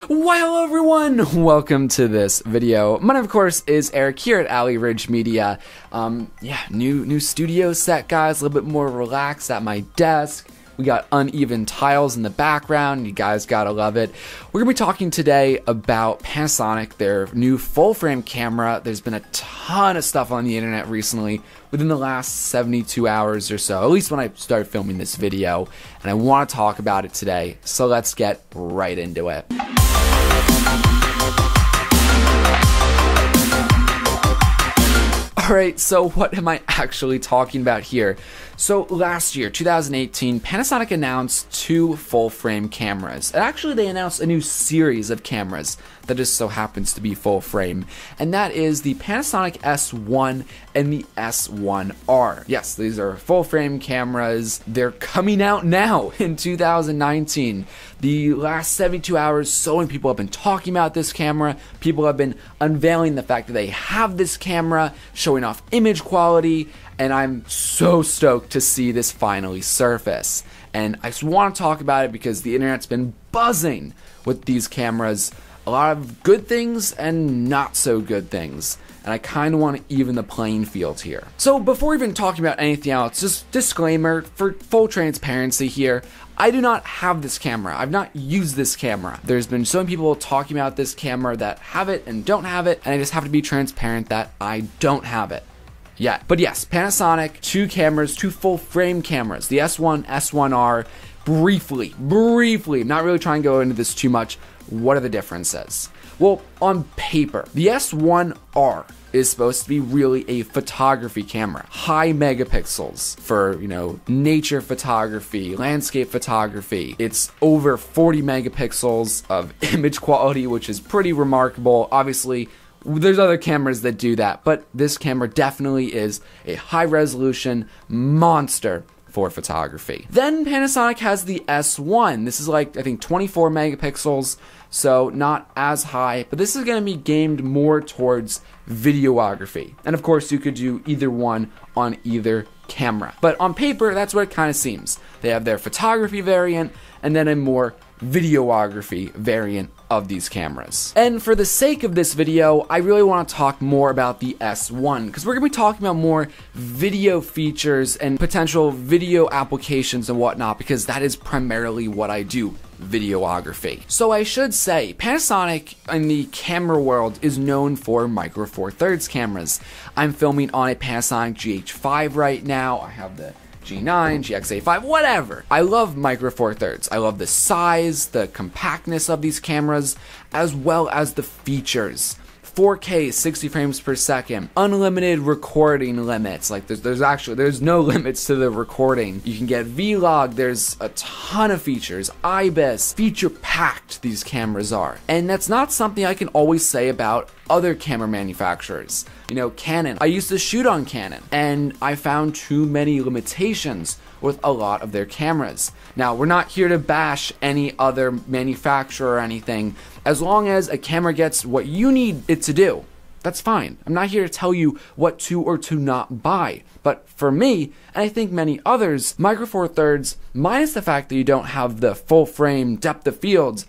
Why, hello everyone! Welcome to this video. My name, of course, is Eric here at Alley Ridge Media. New studio set, guys. A little bit more relaxed at my desk. We got uneven tiles in the background. You guys gotta love it. We're gonna be talking today about Panasonic, their new full-frame camera. There's been a ton of stuff on the internet recently within the last 72 hours or so, at least when I started filming this video, and I want to talk about it today. So let's get right into it. Alright, so what am I actually talking about here? So last year, 2018, Panasonic announced two full-frame cameras. And actually, they announced a new series of cameras that just so happens to be full-frame. And that is the Panasonic S1 and the S1R. Yes, these are full-frame cameras. They're coming out now in 2019. The last 72 hours, so many people have been talking about this camera. People have been unveiling the fact that they have this camera, showing off image quality, and I'm so stoked to see this finally surface. And I just want to talk about it because the internet's been buzzing with these cameras. A lot of good things and not so good things. And I kind of want to even the playing field here. So before even talking about anything else, just disclaimer for full transparency here, I do not have this camera. I've not used this camera. There's been so many people talking about this camera that have it and don't have it, and I just have to be transparent that I don't have it yet. But yes, Panasonic, two cameras, two full frame cameras, the S1, S1R. Briefly, I'm not really trying to go into this too much. What are the differences? Well, on paper, the S1R is supposed to be really a photography camera. High megapixels for, nature photography, landscape photography. It's over 40 megapixels of image quality, which is pretty remarkable. Obviously, there's other cameras that do that, but this camera definitely is a high resolution monster for photography. Then Panasonic has the S1. This is like, I think, 24 megapixels, so not as high, but this is going to be gamed more towards videography. And of course, you could do either one on either camera. But on paper, that's what it kind of seems. They have their photography variant and then a more videography variant of these cameras. And for the sake of this video, I really want to talk more about the S1 because we're going to be talking about more video features and potential video applications and whatnot, because that is primarily what I do, videography. So I should say, Panasonic in the camera world is known for Micro Four Thirds cameras. I'm filming on a Panasonic GH5 right now. I have the G9, GX85, whatever. I love Micro Four Thirds. I love the size, the compactness of these cameras, as well as the features. 4K, 60 frames per second, unlimited recording limits. Like there's no limits to the recording. You can get Vlog, there's a ton of features. IBIS, feature packed these cameras are. And that's not something I can always say about other camera manufacturers. Canon. I used to shoot on Canon, and I found too many limitations with a lot of their cameras. Now, we're not here to bash any other manufacturer or anything. As long as a camera gets what you need it to do, that's fine. I'm not here to tell you what to or to not buy. But for me, and I think many others, Micro Four Thirds, minus the fact that you don't have the full frame depth of field,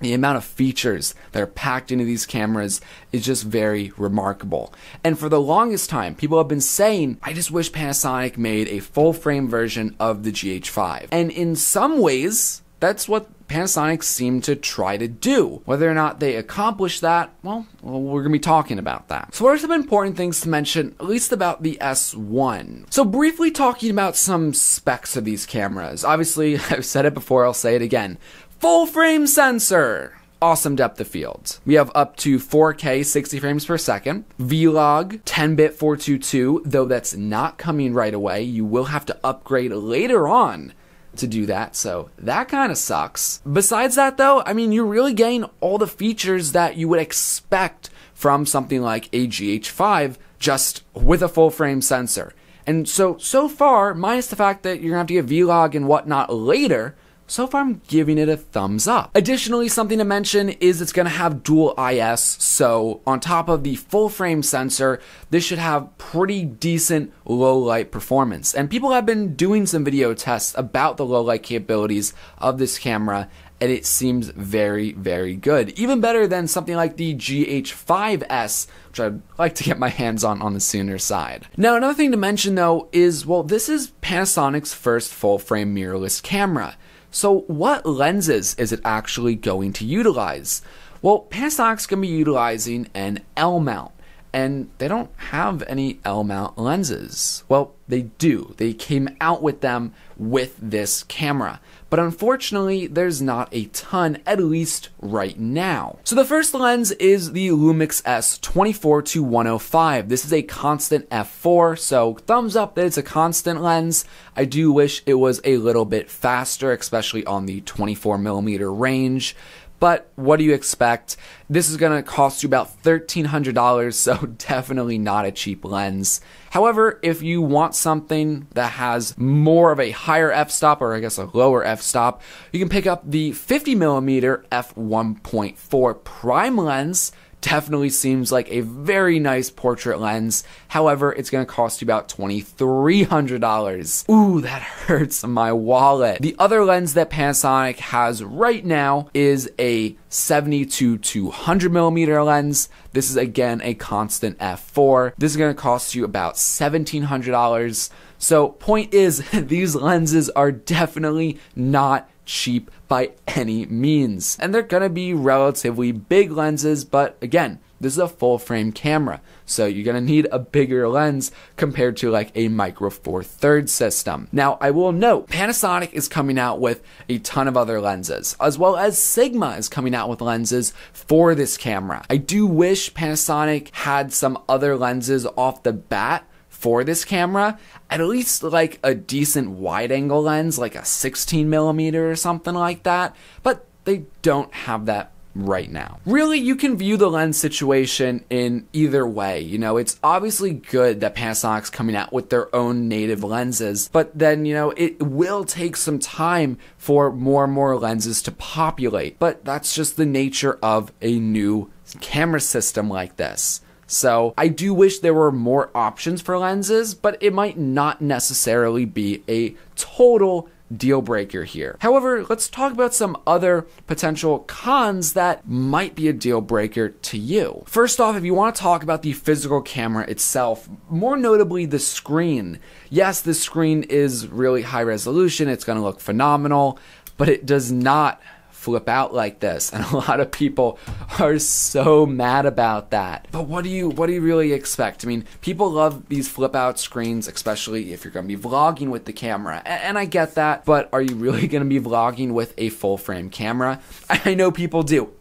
the amount of features that are packed into these cameras is just very remarkable. And for the longest time, people have been saying, I just wish Panasonic made a full frame version of the GH5. And in some ways, that's what Panasonic seemed to try to do. Whether or not they accomplish that, well, we're going to be talking about that. So what are some important things to mention, at least about the S1? So briefly talking about some specs of these cameras. Obviously, I've said it before, I'll say it again. Full frame sensor. Awesome depth of field. We have up to 4K 60 frames per second. Vlog 10-bit 422, though that's not coming right away. You will have to upgrade later on to do that, so that kind of sucks. Besides that though, you're really getting all the features that you would expect from something like a GH5 just with a full frame sensor. And so far, minus the fact that you're gonna have to get Vlog and whatnot later, so far I'm giving it a thumbs up. Additionally, something to mention is it's going to have dual IS, so on top of the full frame sensor, this should have pretty decent low light performance. And people have been doing some video tests about the low light capabilities of this camera, and it seems very, very good. Even better than something like the GH5S, which I'd like to get my hands on the sooner side. Now, another thing to mention though is, well, this is Panasonic's first full-frame mirrorless camera. So what lenses is it actually going to utilize? Well, Panasonic's going to be utilizing an L-mount, and they don't have any L-mount lenses. Well, they do. They came out with them with this camera. But unfortunately, there's not a ton, at least right now. So the first lens is the Lumix S24-105. This is a constant f4, so thumbs up that it's a constant lens. I do wish it was a little bit faster, especially on the 24mm range. But what do you expect? This is going to cost you about $1,300, so definitely not a cheap lens. However, if you want something that has more of a higher f-stop, or I guess a lower f-stop, you can pick up the 50mm f1.4 prime lens. Definitely seems like a very nice portrait lens. However, it's going to cost you about $2,300. Ooh, that hurts my wallet. The other lens that Panasonic has right now is a 70-200mm lens. This is again a constant f4. This is going to cost you about $1,700. So point is, these lenses are definitely not cheap by any means, and they're gonna be relatively big lenses, but again, this is a full frame camera, so you're gonna need a bigger lens compared to like a Micro Four Thirds system. Now, I will note, Panasonic is coming out with a ton of other lenses, as well as Sigma is coming out with lenses for this camera. I do wish Panasonic had some other lenses off the bat for this camera, at least like a decent wide angle lens, like a 16mm or something like that, but they don't have that right now. Really, you can view the lens situation in either way. You know, it's obviously good that Panasonic's coming out with their own native lenses, but then, you know, it will take some time for more and more lenses to populate, but that's just the nature of a new camera system like this. So I do wish there were more options for lenses, but it might not necessarily be a total deal breaker here. However, let's talk about some other potential cons that might be a deal breaker to you. First off, if you want to talk about the physical camera itself, more notably the screen. Yes, the screen is really high resolution, it's going to look phenomenal, but it does not flip out like this, and a lot of people are so mad about that. But what do you really expect? I mean, people love these flip out screens, especially if you're going to be vlogging with the camera, and I get that, but are you really going to be vlogging with a full frame camera? I know people do.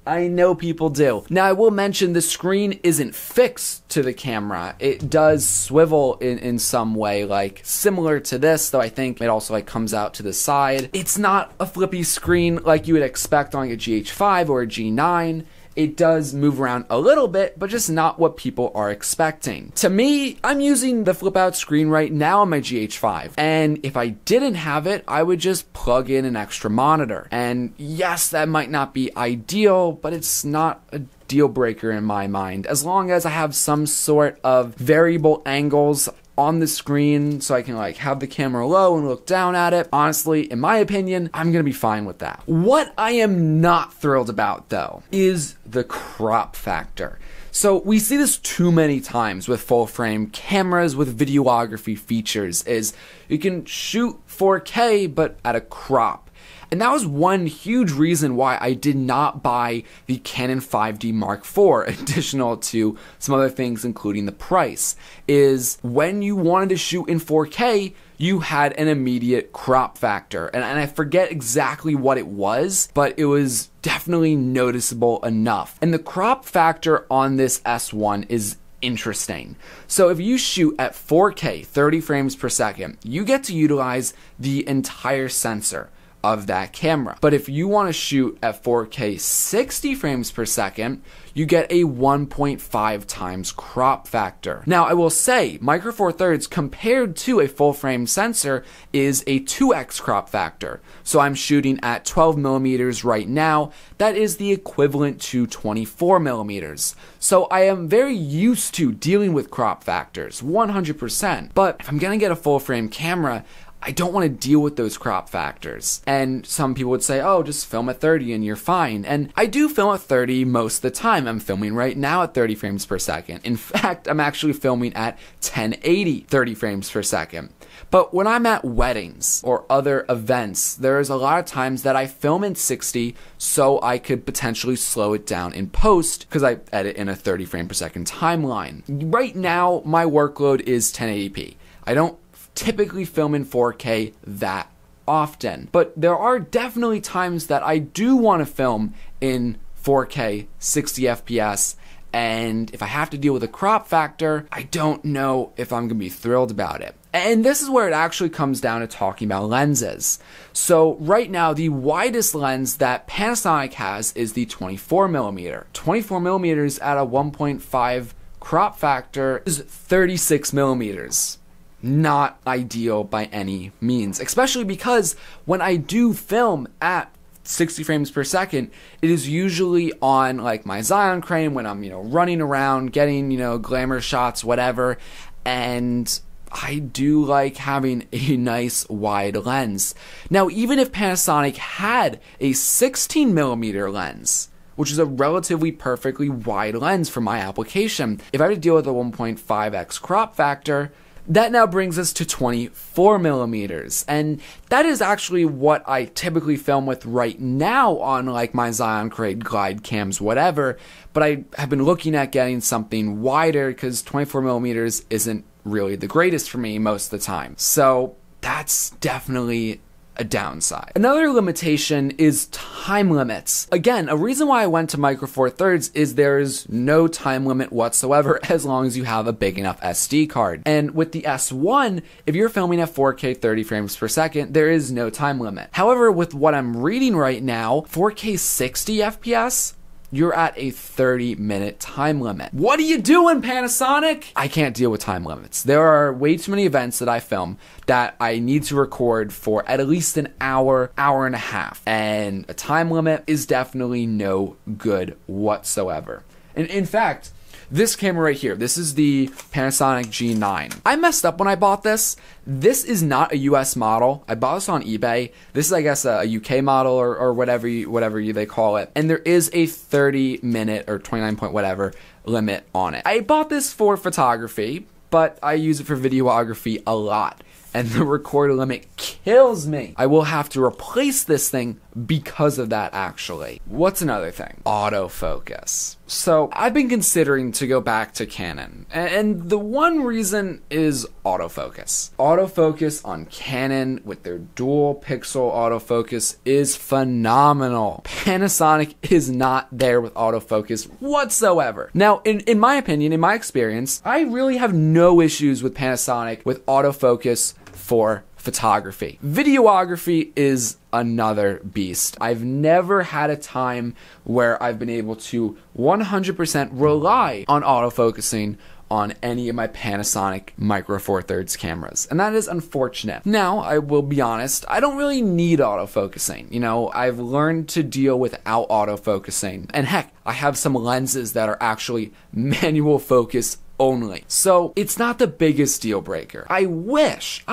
Now, I will mention the screen isn't fixed to the camera. It does swivel in some way, like similar to this, though I think it also like comes out to the side. It's not a flippy screen like you would expect on a GH5 or a G9. It does move around a little bit, but just not what people are expecting. To me, I'm using the flip out screen right now on my GH5, and if I didn't have it, I would just plug in an extra monitor. And yes, that might not be ideal, but it's not a deal breaker in my mind, as long as I have some sort of variable angles on the screen so I can like have the camera low and look down at it. Honestly, in my opinion, I'm gonna be fine with that. What I am not thrilled about though is the crop factor. So we see this too many times with full frame cameras with videography features, is you can shoot 4K but at a crop. And that was one huge reason why I did not buy the Canon 5D Mark IV, additional to some other things including the price, is when you wanted to shoot in 4K, you had an immediate crop factor. And I forget exactly what it was, but it was definitely noticeable enough. And the crop factor on this S1 is interesting. So if you shoot at 4K, 30 frames per second, you get to utilize the entire sensor of that camera. But if you want to shoot at 4K 60 frames per second, you get a 1.5 times crop factor. Now, I will say, Micro Four Thirds compared to a full frame sensor is a 2x crop factor. So I'm shooting at 12mm right now. That is the equivalent to 24mm. So I am very used to dealing with crop factors, 100%. But if I'm gonna get a full frame camera, I don't want to deal with those crop factors. And some people would say, oh, just film at 30 and you're fine. And I do film at 30 most of the time. I'm filming right now at 30 frames per second. In fact, I'm actually filming at 1080, 30 frames per second. But when I'm at weddings or other events, there's a lot of times that I film in 60 so I could potentially slow it down in post because I edit in a 30 frame per second timeline. Right now, my workload is 1080p. I don't typically film in 4K that often, but there are definitely times that I do want to film in 4K 60 FPS, and if I have to deal with a crop factor, I don't know if I'm going to be thrilled about it. And this is where it actually comes down to talking about lenses. So right now, the widest lens that Panasonic has is the 24mm. 24mm at a 1.5 crop factor is 36mm. Not ideal by any means, especially because when I do film at 60 frames per second, it is usually on like my Zion crane when I'm, running around, getting, glamour shots, whatever. And I do like having a nice wide lens. Now, even if Panasonic had a 16mm lens, which is a relatively perfectly wide lens for my application, if I had to deal with a 1.5x crop factor, that now brings us to 24mm, and that is actually what I typically film with right now on like my Zion Crane, glide cams, whatever, but I have been looking at getting something wider because 24mm isn't really the greatest for me most of the time. So that's definitely a downside. Another limitation is time limits. Again, a reason why I went to Micro Four Thirds is there is no time limit whatsoever as long as you have a big enough SD card. And with the S1, if you're filming at 4K 30 frames per second, there is no time limit. However, with what I'm reading right now, 4K 60 FPS, you're at a 30-minute time limit. What are you doing, Panasonic? I can't deal with time limits. There are way too many events that I film that I need to record for at least an hour, hour and a half. And a time limit is definitely no good whatsoever. And in fact, this camera right here, this is the Panasonic G9. I messed up when I bought this. This is not a US model. I bought this on eBay. This is, I guess, a UK model or whatever they call it. And there is a 30-minute or 29 point whatever limit on it. I bought this for photography, but I use it for videography a lot. And the record limit kills me. I will have to replace this thing because of that, actually. What's another thing? Autofocus. So I've been considering to go back to Canon, and the one reason is autofocus. Autofocus on Canon with their dual pixel autofocus is phenomenal. Panasonic is not there with autofocus whatsoever. Now, in my opinion, in my experience, I really have no issues with Panasonic with autofocus for photography. Videography is another beast. I've never had a time where I've been able to 100% rely on autofocusing on any of my Panasonic Micro Four Thirds cameras, and that is unfortunate. Now, I will be honest, I don't really need autofocusing. I've learned to deal without autofocusing, and heck, I have some lenses that are actually manual focus only. So it's not the biggest deal breaker. I wish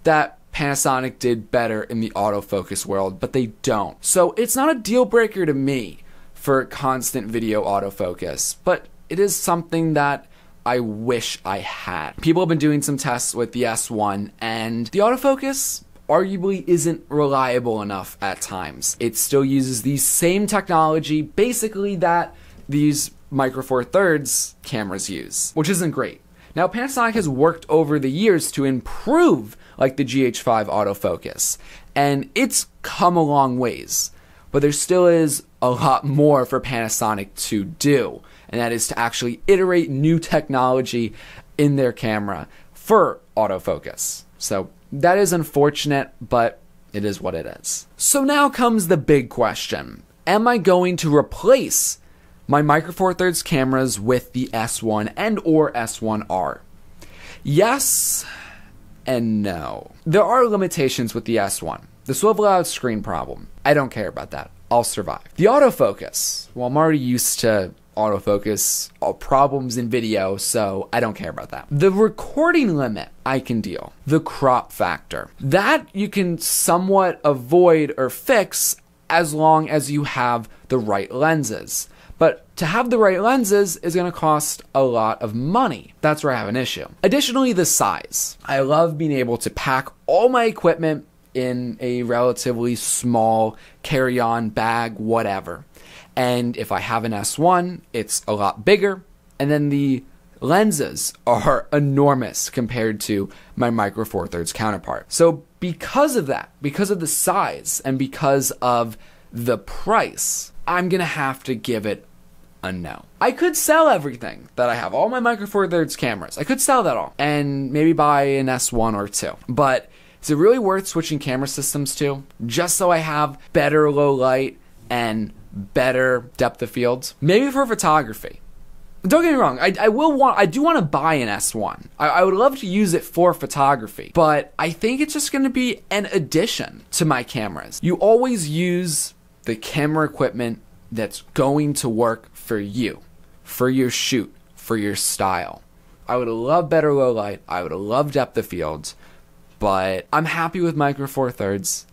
that Panasonic did better in the autofocus world, but they don't. So it's not a deal breaker to me for constant video autofocus, but it is something that I wish I had. People have been doing some tests with the S1, and the autofocus arguably isn't reliable enough at times. It still uses the same technology, basically, that these Micro Four Thirds cameras use, which isn't great. Now, Panasonic has worked over the years to improve like the GH5 autofocus, and it's come a long ways, but there still is a lot more for Panasonic to do, and that is to actually iterate new technology in their camera for autofocus. So that is unfortunate, but it is what it is. So now comes the big question. Am I going to replace my Micro Four Thirds cameras with the S1 and or S1R? Yes and no. There are limitations with the S1. The swivel out screen problem. I don't care about that. I'll survive. The autofocus. Well, I'm already used to autofocus problems in video, so I don't care about that. The recording limit, I can deal. The crop factor, that you can somewhat avoid or fix as long as you have the right lenses. But to have the right lenses is going to cost a lot of money. That's where I have an issue. Additionally, the size. I love being able to pack all my equipment in a relatively small carry-on bag, whatever. And if I have an S1, it's a lot bigger. And then the lenses are enormous compared to my Micro Four Thirds counterpart. So because of that, because of the size and because of the price, I'm gonna have to give it a no. I could sell everything that I have, all my Micro Four Thirds cameras. I could sell that all and maybe buy an S1 or two. But is it really worth switching camera systems to just so I have better low light and better depth of field? Maybe for photography. Don't get me wrong, I do want to buy an S1. I would love to use it for photography, but I think it's just going to be an addition to my cameras. You always use the camera equipment that's going to work for you, for your shoot, for your style. I would love better low light, I would love depth of field, but I'm happy with Micro Four Thirds.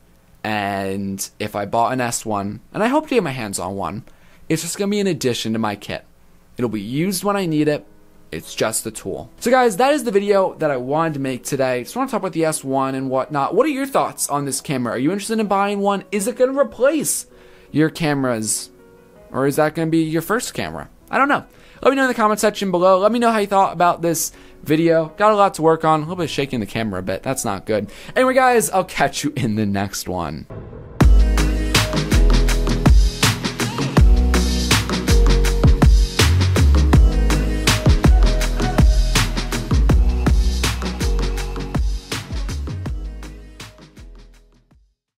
And if I bought an S1, and I hope to get my hands on one, it's just going to be an addition to my kit. It'll be used when I need it. It's just a tool. So guys, that is the video that I wanted to make today. Just want to talk about the S1 and whatnot. What are your thoughts on this camera? Are you interested in buying one? Is it going to replace your cameras? Or is that going to be your first camera? I don't know. Let me know in the comment section below. Let me know how you thought about this video. Got a lot to work on. A little bit of shaking the camera a bit. That's not good. Anyway, guys, I'll catch you in the next one.